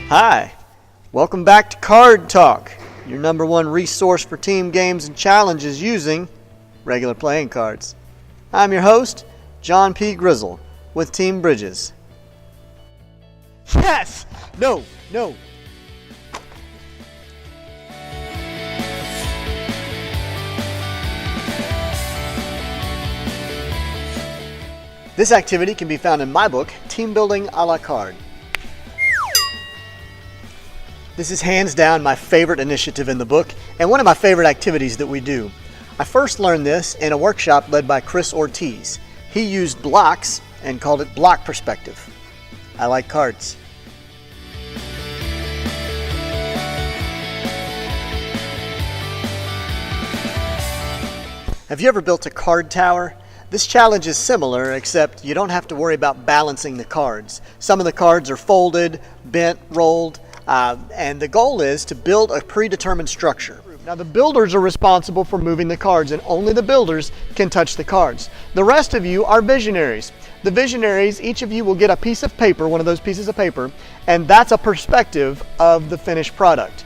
Hi, welcome back to Card Talk, your #1 resource for team games and challenges using regular playing cards. I'm your host, John P. Grizzle, with Team Bridges. Yes! No! This activity can be found in my book, Team Building a la Carte. This is hands down my favorite initiative in the book and one of my favorite activities that we do. I first learned this in a workshop led by Chris Ortiz. He used blocks and called it block perspective. I like cards. Have you ever built a card tower? This challenge is similar, except you don't have to worry about balancing the cards. Some of the cards are folded, bent, rolled, and the goal is to build a predetermined structure. Now the builders are responsible for moving the cards, and only the builders can touch the cards. The rest of you are visionaries. The visionaries, each of you will get a piece of paper, one of those pieces of paper, and that's a perspective of the finished product.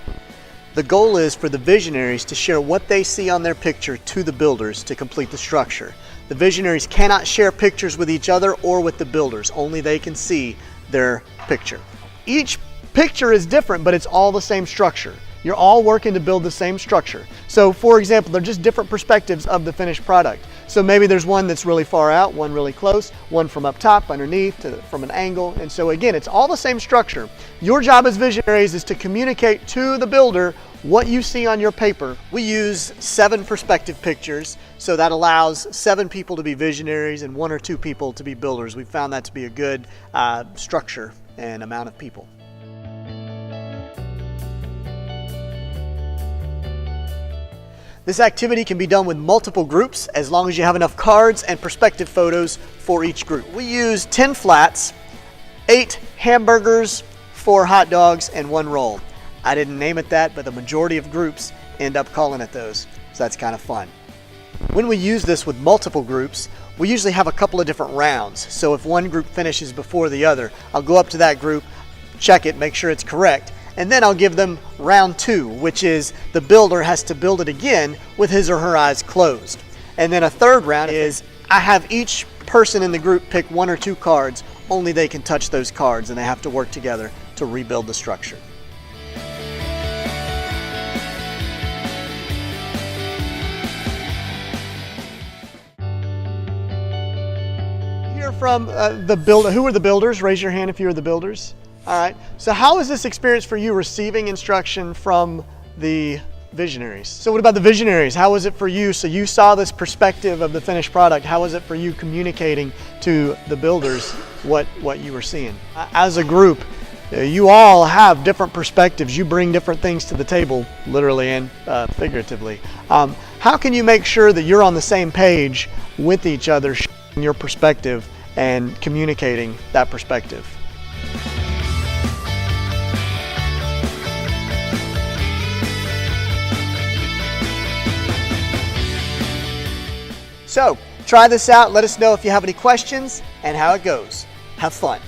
The goal is for the visionaries to share what they see on their picture to the builders to complete the structure. The visionaries cannot share pictures with each other or with the builders. Only they can see their picture. Each picture is different, but it's all the same structure. You're all working to build the same structure. So for example, they're just different perspectives of the finished product. So maybe there's one that's really far out, one really close, one from up top, underneath, from an angle. And so again, it's all the same structure. Your job as visionaries is to communicate to the builder what you see on your paper. We use 7 perspective pictures, so that allows 7 people to be visionaries and 1 or 2 people to be builders. We found that to be a good structure and amount of people. This activity can be done with multiple groups as long as you have enough cards and perspective photos for each group. We use 10 flats, 8 hamburgers, 4 hot dogs, and 1 roll. I didn't name it that, but the majority of groups end up calling it those, so that's kind of fun. When we use this with multiple groups, we usually have a couple of different rounds. So if one group finishes before the other, I'll go up to that group, check it, make sure it's correct, and then I'll give them round 2, which is the builder has to build it again with his or her eyes closed. And then a third round is I have each person in the group pick 1 or 2 cards, only they can touch those cards, and they have to work together to rebuild the structure. From the builder. Who are the builders? Raise your hand if you are the builders. All right. So how is this experience for you receiving instruction from the visionaries? So what about the visionaries? How was it for you? So you saw this perspective of the finished product. How was it for you communicating to the builders what you were seeing? As a group, you all have different perspectives. You bring different things to the table, literally and figuratively. How can you make sure that you're on the same page with each other, sharing your perspective and communicating that perspective? So, try this out. Let us know if you have any questions and how it goes. Have fun.